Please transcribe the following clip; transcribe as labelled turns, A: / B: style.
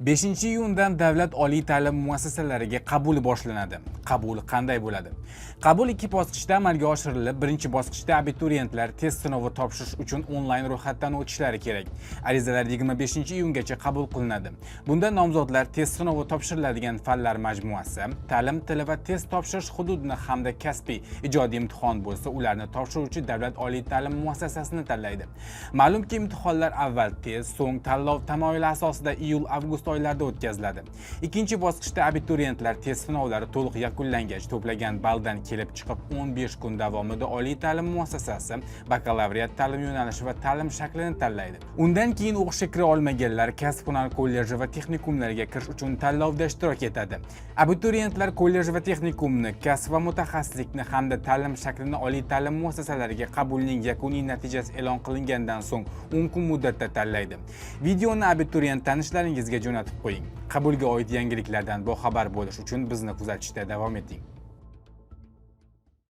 A: 5-iyundan davlat oliy ta'lim muassasalariga qabul boshlanadi. Qabul qanday bo'ladi? Qabul ikki bosqichda amalga oshirilib, birinchi bosqichda abituriyentlar test sinovi topshirish uchun onlayn ro'yxatdan o'tishlari kerak. Arizalar 25-iyungacha qabul qilinadi. Bunda nomzodlar test sinovi topshiriladigan fanlar majmuasi, ta'lim tili va test topshirish hududini hamda kasbiy ijodiy imtihon bo'lsa, ularni topshiruvchi davlat oliy ta'lim muassasasini tanlaydi. Ma'lumki, imtihonlar avval test, so'ng tanlov tamoyili asosida iyul-avgust oylarda o'tkaziladi. Ikkinchi bosqichda abituriyentlar test sinovlari to'liq yakunlangach, to'plagan balldan kelib chiqib 15 kun davomida oliy ta'lim muassasasi bakalavriat ta'lim yo'nalishi va ta'lim shaklini tanlaydi. Undan keyin o'qishga kira olmaganlar kasb-hunar kolleji va texnikumlariga kirish uchun tanlovda ishtirok etadi. Abituriyentlar kollej va texnikumni, kasb va mutaxassislikni hamda ta'lim shaklini oliy ta'lim muassasalariga qabulning yakuniy natijasi e'lon qilingandan so'ng 10 kun muddatda tanlaydi. Videoni abituriyent tanishlaringizga jo'natib qo'ying. Qabulga oid yangiliklardan boxabar bo'lish uchun bizni kuzatishda davom eting.